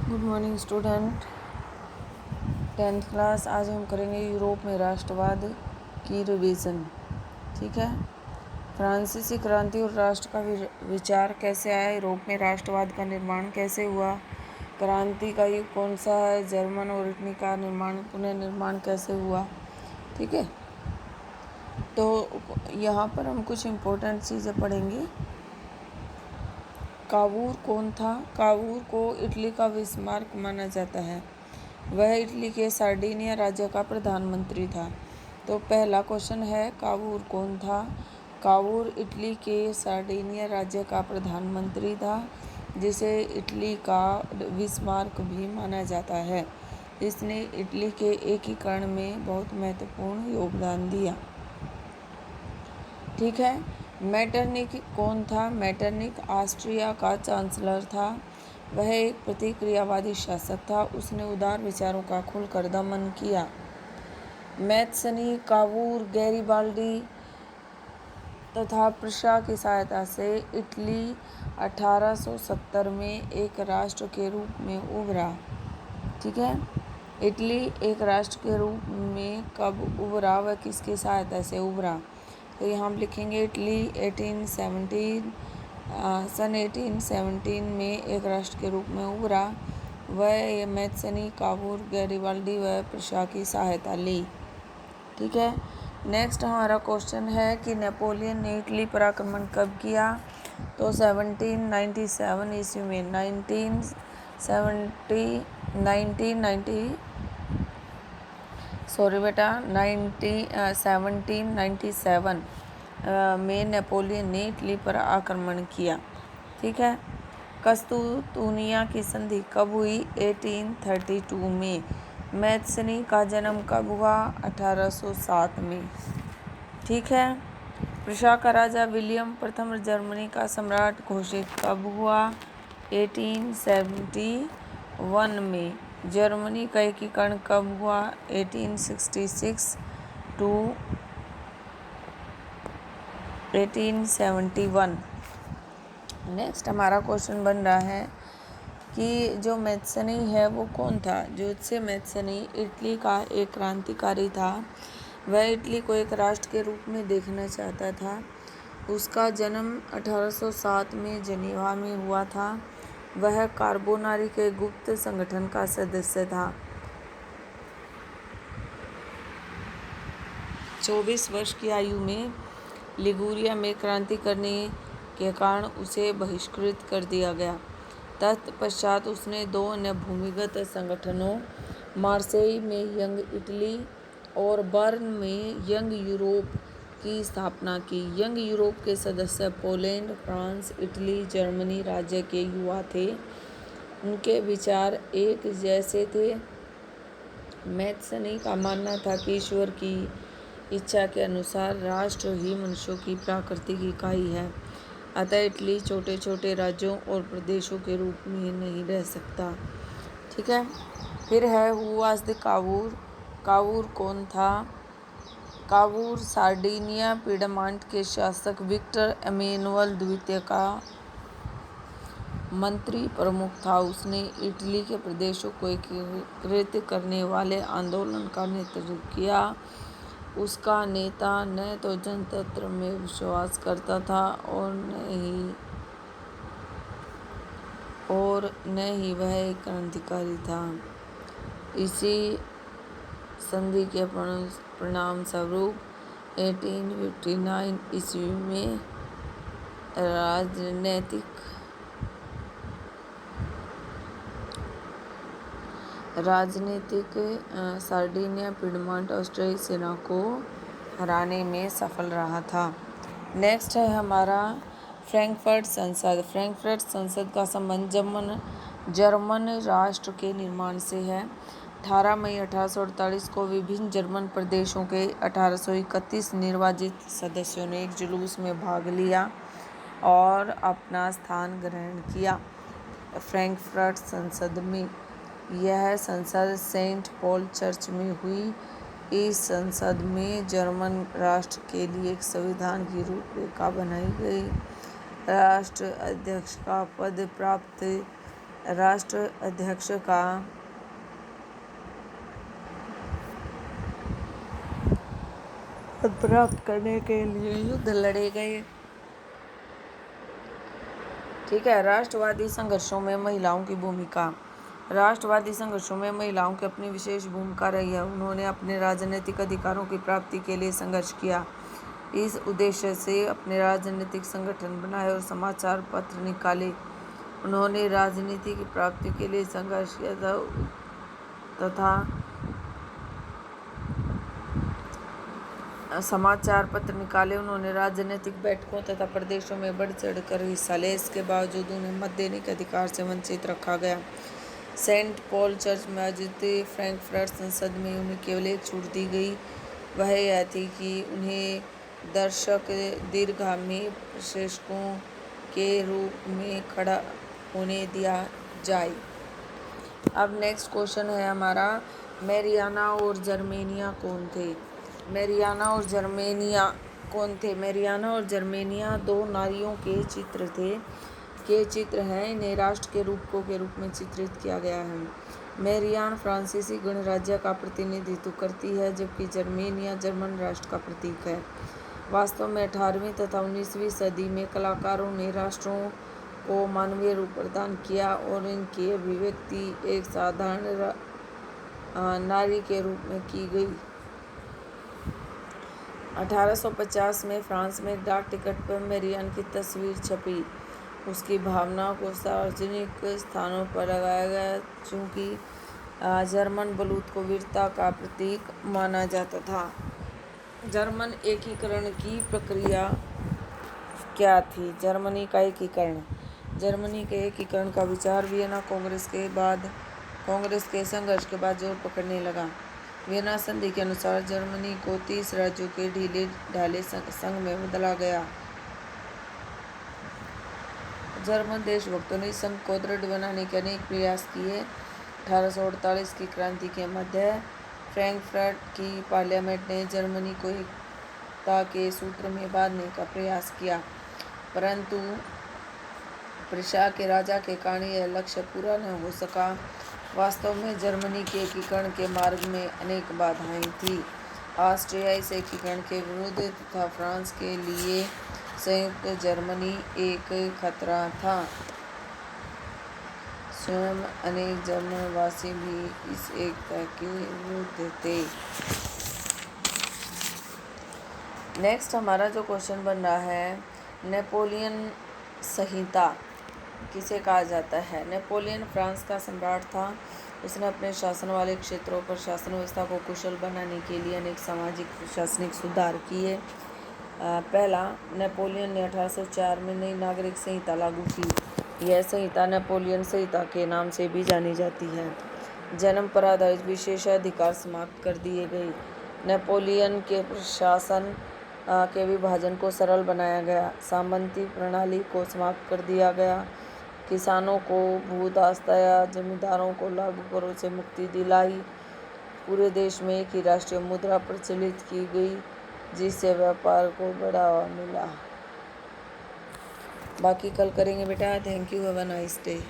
Good morning student. 10th class. आज हम करेंगे यूरोप में राष्ट्रवाद की रिवीजन। ठीक है। फ्रांसीसी क्रांति और राष्ट्र का विचार कैसे आया, यूरोप में राष्ट्रवाद का निर्माण कैसे हुआ, क्रांति का युग कौन सा है, जर्मन और इटली का पुनर्निर्माण कैसे हुआ। ठीक है। तो यहाँ पर हम कुछ इम्पोर्टेंट चीज़ें पढ़ेंगे। कावूर कौन था? कावूर को इटली का बिस्मार्क माना जाता है। वह इटली के सार्डिनिया राज्य का प्रधानमंत्री था। तो पहला क्वेश्चन है, कावूर कौन था? कावूर इटली के सार्डिनिया राज्य का प्रधानमंत्री था, जिसे इटली का बिस्मार्क भी माना जाता है। इसने इटली के एकीकरण में बहुत महत्वपूर्ण योगदान दिया। ठीक है। मेटरनिक कौन था? मेटरनिक ऑस्ट्रिया का चांसलर था। वह एक प्रतिक्रियावादी शासक था। उसने उदार विचारों का खुलकर दमन किया। मैथ्सनी, कावूर, गैरिबाल्डी तथा प्रशा की सहायता से इटली 1870 में एक राष्ट्र के रूप में उभरा। ठीक है। इटली एक राष्ट्र के रूप में कब उभरा, वह किसकी सहायता से उभरा? तो यहाँ हम लिखेंगे इटली सन 1817 में एक राष्ट्र के रूप में उभरा। वह मैथ्सनी, कावूर, गैरिबाल्डी व प्रशा की सहायता ली। ठीक है। नेक्स्ट हमारा क्वेश्चन है कि नेपोलियन ने इटली पर आक्रमण कब किया? तो 1797 ईस्वी में। 1797 में नेपोलियन ने इटली पर आक्रमण किया। ठीक है। कस्तूतूनिया की संधि कब हुई? 1832 में। मैथ्सनी का जन्म कब हुआ? 1807 में। ठीक है। प्रशा का राजा विलियम प्रथम जर्मनी का सम्राट घोषित कब हुआ? 1871 में। जर्मनी का एकीकरण कब हुआ? 1866 टू 1871। नेक्स्ट हमारा क्वेश्चन बन रहा है कि जो मैथ्सनी है वो कौन था? जोसेफ मैथ्सनी इटली का एक क्रांतिकारी था। वह इटली को एक राष्ट्र के रूप में देखना चाहता था। उसका जन्म 1807 में जेनेवा में हुआ था। वह कार्बोनारी के गुप्त संगठन का सदस्य था। 24 वर्ष की आयु में लिगुरिया में क्रांति करने के कारण उसे बहिष्कृत कर दिया गया। तत्पश्चात उसने दो अन्य भूमिगत संगठनों, मार्सेई में यंग इटली और बर्न में यंग यूरोप की स्थापना की। यंग यूरोप के सदस्य पोलैंड, फ्रांस, इटली, जर्मनी राज्य के युवा थे। उनके विचार एक जैसे थे। मैथ्सनी का मानना था कि ईश्वर की इच्छा के अनुसार राष्ट्र ही मनुष्यों की प्राकृतिक इकाई है। अतः इटली छोटे छोटे राज्यों और प्रदेशों के रूप में नहीं रह सकता। ठीक है। फिर है who was the Cavour? Cavour कौन था? कावूर सार्डिनिया पिडमांट के शासक विक्टर एमेनुअल द्वितीय का मंत्री प्रमुख था। उसने इटली के प्रदेशों को एकीकृत करने वाले आंदोलन का नेतृत्व किया। उसका नेता न तो जनतंत्र में विश्वास करता था और न ही वह एक क्रांतिकारी था। इसी संधि के परिणाम स्वरूप 1859 ईस्वी में राजनीतिक सार्डिनिया पिडमांट ऑस्ट्रियाई सेना को हराने में सफल रहा था। नेक्स्ट है हमारा फ्रैंकफर्ट संसद। फ्रैंकफर्ट संसद का संबंध जर्मन राष्ट्र के निर्माण से है। 18 मई 1848 को विभिन्न जर्मन प्रदेशों के 1831 निर्वाचित सदस्यों ने एक जुलूस में भाग लिया और अपना स्थान ग्रहण किया फ्रैंकफर्ट संसद में। यह संसद सेंट पॉल चर्च में हुई। इस संसद में जर्मन राष्ट्र के लिए एक संविधान की रूपरेखा बनाई गई। राष्ट्र अध्यक्ष का पद प्राप्त राष्ट्र अध्यक्ष का पद प्राप्त करने के लिए युद्ध लड़े गए। ठीक है। राष्ट्रवादी संघर्षों में महिलाओं की भूमिका। राष्ट्रवादी संघर्षों में महिलाओं की अपनी विशेष भूमिका रही है। उन्होंने अपने राजनीतिक अधिकारों की प्राप्ति के लिए संघर्ष किया। इस उद्देश्य से अपने राजनीतिक संगठन बनाए और समाचार पत्र निकाले। उन्होंने राजनीति की प्राप्ति के लिए संघर्ष किया तथा समाचार पत्र निकाले। उन्होंने राजनीतिक बैठकों तथा प्रदेशों में बढ़ चढ़कर हिस्सा लिया। इसके बावजूद उन्हें मत देने के अधिकार से वंचित रखा गया। सेंट पॉल चर्च में आयोजित फ्रैंकफर्ट संसद में उन्हें केवल एक छूट दी गई। वह यह थी कि उन्हें दर्शक दीर्घगामी प्रशंसकों के रूप में खड़ा होने दिया जाए। अब नेक्स्ट क्वेश्चन है हमारा, मैरियाना और जर्मेनिया कौन थे? मैरियाना और जर्मेनिया कौन थे? मैरियाना और जर्मेनिया दो नारियों के चित्र हैं। इन्हें राष्ट्र के रूपकों के रूप में चित्रित किया गया है। मैरियान फ्रांसीसी गणराज्य का प्रतिनिधित्व करती है, जबकि जर्मेनिया जर्मन राष्ट्र का प्रतीक है। वास्तव में 18वीं तथा 19वीं सदी में कलाकारों ने राष्ट्रों को मानवीय रूप प्रदान किया और इनकी अभिव्यक्ति एक साधारण नारी के रूप में की गई। 1850 में फ्रांस में एक डाक टिकट पर मैरियान की तस्वीर छपी। उसकी भावना को सार्वजनिक स्थानों पर लगाया गया, चूँकि जर्मन बलूत को वीरता का प्रतीक माना जाता था। जर्मन एकीकरण की प्रक्रिया क्या थी? जर्मनी का एकीकरण। जर्मनी के एकीकरण का विचार वियना कांग्रेस के संघर्ष के बाद जोर पकड़ने लगा। वियना संधि के अनुसार जर्मनी को 30 राज्यों के ढीले ढाले संघ में बदला गया। जर्मन देशभक्तों ने संघ को दृढ़ बनाने के अनेक प्रयास किए। 1848 की क्रांति के मध्य फ्रैंकफर्ट की पार्लियामेंट ने जर्मनी को एकता के सूत्र में बांधने का प्रयास किया, परंतु प्रुशिया के राजा के कारण यह लक्ष्य पूरा न हो सका। वास्तव में जर्मनी के एकीकरण के मार्ग में अनेक बाधाएं थीं। ऑस्ट्रिया इस एकीकरण के विरुद्ध तथा फ्रांस के लिए संयुक्त जर्मनी एक खतरा था। स्वयं अनेक जर्मन वासी भी इस एकता के विरुद्ध थे। नेक्स्ट हमारा जो क्वेश्चन बन रहा है, नेपोलियन संहिता किसे कहा जाता है? नेपोलियन फ्रांस का सम्राट था। उसने अपने शासन वाले क्षेत्रों पर शासन व्यवस्था को कुशल बनाने के लिए अनेक सामाजिक प्रशासनिक सुधार किए। पहला, नेपोलियन ने 1804 में नई नागरिक संहिता लागू की। यह संहिता नेपोलियन संहिता के नाम से भी जानी जाती है। जन्म पर आधारित विशेषाधिकार समाप्त कर दिए गए। नेपोलियन के प्रशासन के विभाजन को सरल बनाया गया। सामंती प्रणाली को समाप्त कर दिया गया। किसानों को भूदास्ता या जमींदारों को लागू करों से मुक्ति दिलाई। पूरे देश में एक ही राष्ट्रीय मुद्रा प्रचलित की गई, जिससे व्यापार को बढ़ावा मिला। बाकी कल करेंगे बेटा। Thank you, have a nice day.